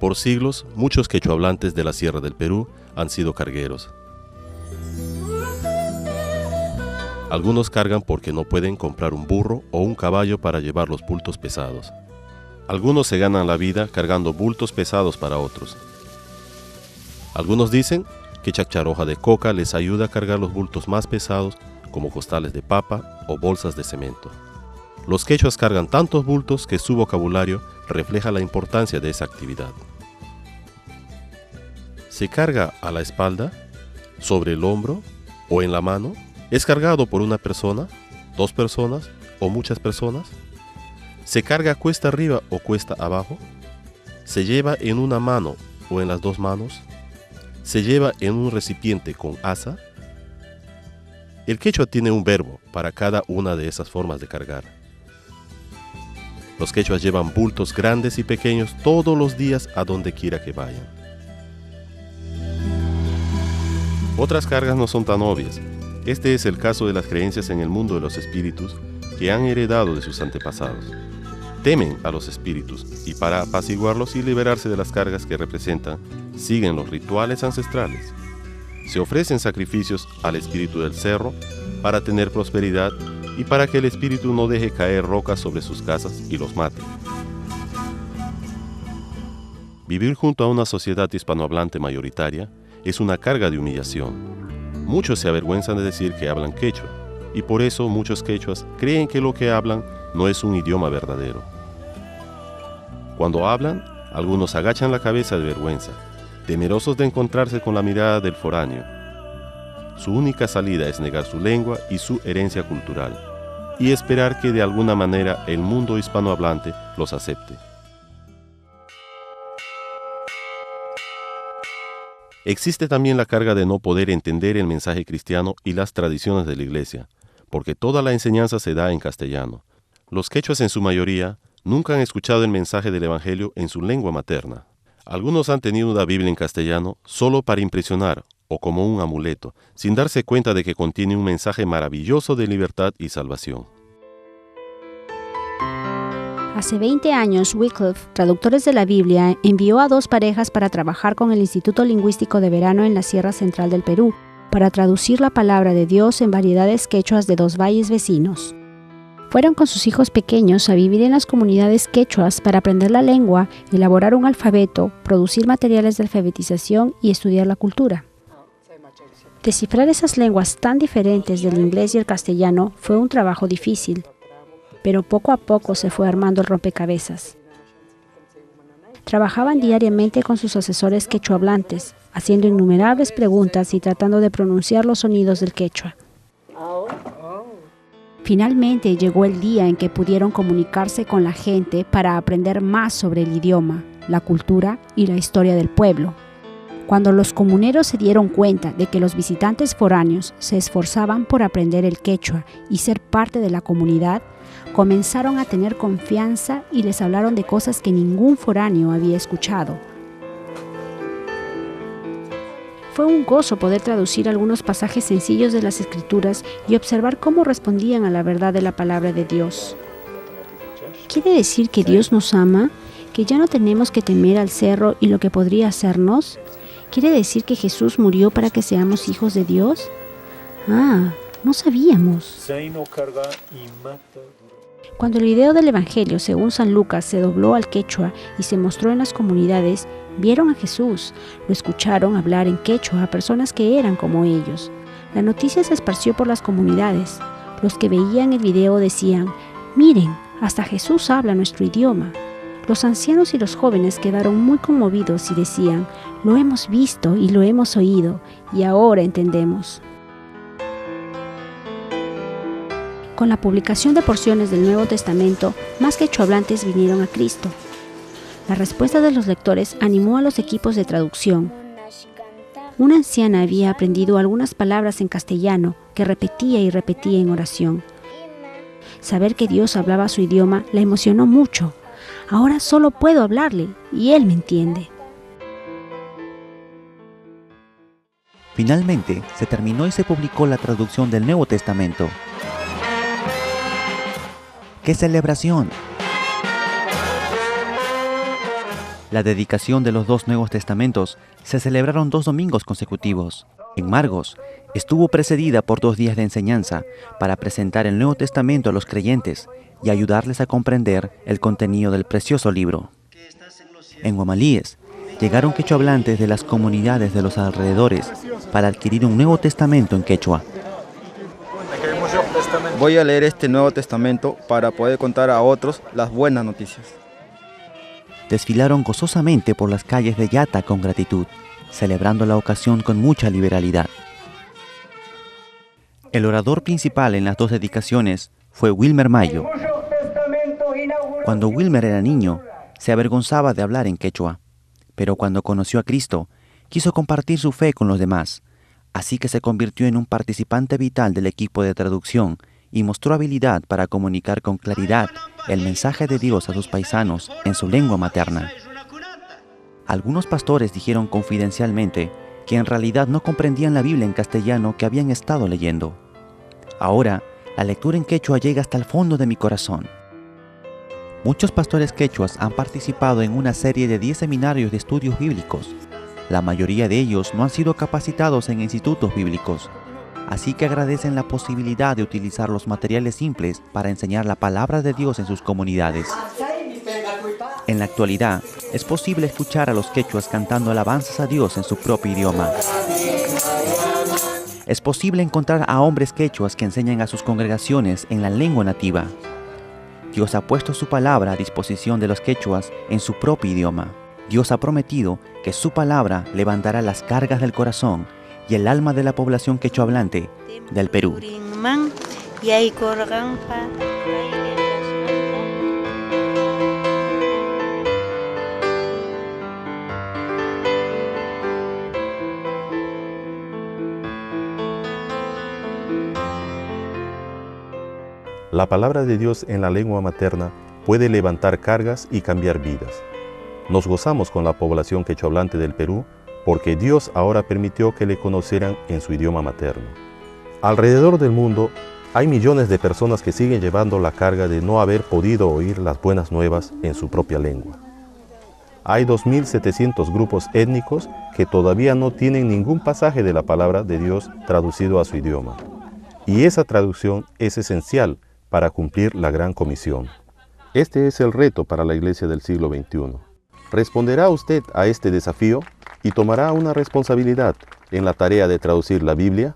Por siglos, muchos quechohablantes de la Sierra del Perú han sido cargueros. Algunos cargan porque no pueden comprar un burro o un caballo para llevar los bultos pesados. Algunos se ganan la vida cargando bultos pesados para otros. Algunos dicen que chaccharoja de coca les ayuda a cargar los bultos más pesados como costales de papa o bolsas de cemento. Los quechuas cargan tantos bultos que su vocabulario refleja la importancia de esa actividad. Se carga a la espalda, sobre el hombro o en la mano. ¿Es cargado por una persona, dos personas o muchas personas? ¿Se carga cuesta arriba o cuesta abajo? ¿Se lleva en una mano o en las dos manos? ¿Se lleva en un recipiente con asa? El quechua tiene un verbo para cada una de esas formas de cargar. Los quechuas llevan bultos grandes y pequeños todos los días a donde quiera que vayan. Otras cargas no son tan obvias. Este es el caso de las creencias en el mundo de los espíritus que han heredado de sus antepasados. Temen a los espíritus y para apaciguarlos y liberarse de las cargas que representan, siguen los rituales ancestrales. Se ofrecen sacrificios al espíritu del cerro para tener prosperidad y para que el espíritu no deje caer rocas sobre sus casas y los mate. Vivir junto a una sociedad hispanohablante mayoritaria es una carga de humillación. Muchos se avergüenzan de decir que hablan quechua, y por eso muchos quechuas creen que lo que hablan no es un idioma verdadero. Cuando hablan, algunos agachan la cabeza de vergüenza, temerosos de encontrarse con la mirada del foráneo. Su única salida es negar su lengua y su herencia cultural, y esperar que de alguna manera el mundo hispanohablante los acepte. Existe también la carga de no poder entender el mensaje cristiano y las tradiciones de la iglesia, porque toda la enseñanza se da en castellano. Los quechuas en su mayoría nunca han escuchado el mensaje del evangelio en su lengua materna. Algunos han tenido una Biblia en castellano solo para impresionar o como un amuleto, sin darse cuenta de que contiene un mensaje maravilloso de libertad y salvación. Hace 20 años, Wycliffe, traductores de la Biblia, envió a 2 parejas para trabajar con el Instituto Lingüístico de Verano en la Sierra Central del Perú, para traducir la palabra de Dios en variedades quechuas de 2 valles vecinos. Fueron con sus hijos pequeños a vivir en las comunidades quechuas para aprender la lengua, elaborar un alfabeto, producir materiales de alfabetización y estudiar la cultura. Descifrar esas lenguas tan diferentes del inglés y el castellano fue un trabajo difícil, pero poco a poco se fue armando el rompecabezas. Trabajaban diariamente con sus asesores quechuahablantes, haciendo innumerables preguntas y tratando de pronunciar los sonidos del quechua. Finalmente llegó el día en que pudieron comunicarse con la gente para aprender más sobre el idioma, la cultura y la historia del pueblo. Cuando los comuneros se dieron cuenta de que los visitantes foráneos se esforzaban por aprender el quechua y ser parte de la comunidad, comenzaron a tener confianza y les hablaron de cosas que ningún foráneo había escuchado. Fue un gozo poder traducir algunos pasajes sencillos de las Escrituras y observar cómo respondían a la verdad de la palabra de Dios. ¿Quiere decir que Dios nos ama? ¿Que ya no tenemos que temer al cerro y lo que podría hacernos? ¿Quiere decir que Jesús murió para que seamos hijos de Dios? No sabíamos. Cuando el video del Evangelio según San Lucas se dobló al quechua y se mostró en las comunidades, vieron a Jesús, lo escucharon hablar en quechua a personas que eran como ellos. La noticia se esparció por las comunidades. Los que veían el video decían: «Miren, hasta Jesús habla nuestro idioma». Los ancianos y los jóvenes quedaron muy conmovidos y decían: «Lo hemos visto y lo hemos oído, y ahora entendemos». Con la publicación de porciones del Nuevo Testamento, más quechohablantes vinieron a Cristo. La respuesta de los lectores animó a los equipos de traducción. Una anciana había aprendido algunas palabras en castellano que repetía y repetía en oración. Saber que Dios hablaba su idioma la emocionó mucho. Ahora solo puedo hablarle y Él me entiende. Finalmente, se terminó y se publicó la traducción del Nuevo Testamento. ¡Qué celebración! La dedicación de los 2 Nuevos Testamentos se celebraron 2 domingos consecutivos. En Margos, estuvo precedida por 2 días de enseñanza para presentar el Nuevo Testamento a los creyentes y ayudarles a comprender el contenido del precioso libro. En Guamalíes, llegaron quechohablantes de las comunidades de los alrededores para adquirir un Nuevo Testamento en quechua. Voy a leer este Nuevo Testamento para poder contar a otros las buenas noticias. Desfilaron gozosamente por las calles de Yata con gratitud, celebrando la ocasión con mucha liberalidad. El orador principal en las 2 dedicaciones fue Wilmer Mayo. Cuando Wilmer era niño, se avergonzaba de hablar en quechua, pero cuando conoció a Cristo, quiso compartir su fe con los demás, así que se convirtió en un participante vital del equipo de traducción y mostró habilidad para comunicar con claridad el mensaje de Dios a sus paisanos en su lengua materna. Algunos pastores dijeron confidencialmente que en realidad no comprendían la Biblia en castellano que habían estado leyendo. Ahora, la lectura en quechua llega hasta el fondo de mi corazón. Muchos pastores quechuas han participado en una serie de 10 seminarios de estudios bíblicos. La mayoría de ellos no han sido capacitados en institutos bíblicos, así que agradecen la posibilidad de utilizar los materiales simples para enseñar la palabra de Dios en sus comunidades. En la actualidad, es posible escuchar a los quechuas cantando alabanzas a Dios en su propio idioma. Es posible encontrar a hombres quechuas que enseñan a sus congregaciones en la lengua nativa. Dios ha puesto su palabra a disposición de los quechuas en su propio idioma. Dios ha prometido que su palabra levantará las cargas del corazón y el alma de la población quechohablante del Perú. La palabra de Dios en la lengua materna puede levantar cargas y cambiar vidas. Nos gozamos con la población quechohablante del Perú porque Dios ahora permitió que le conocieran en su idioma materno. Alrededor del mundo hay millones de personas que siguen llevando la carga de no haber podido oír las buenas nuevas en su propia lengua. Hay 2.700 grupos étnicos que todavía no tienen ningún pasaje de la palabra de Dios traducido a su idioma. Y esa traducción es esencial para cumplir la gran comisión. Este es el reto para la Iglesia del siglo XXI. ¿Responderá usted a este desafío y tomará una responsabilidad en la tarea de traducir la Biblia?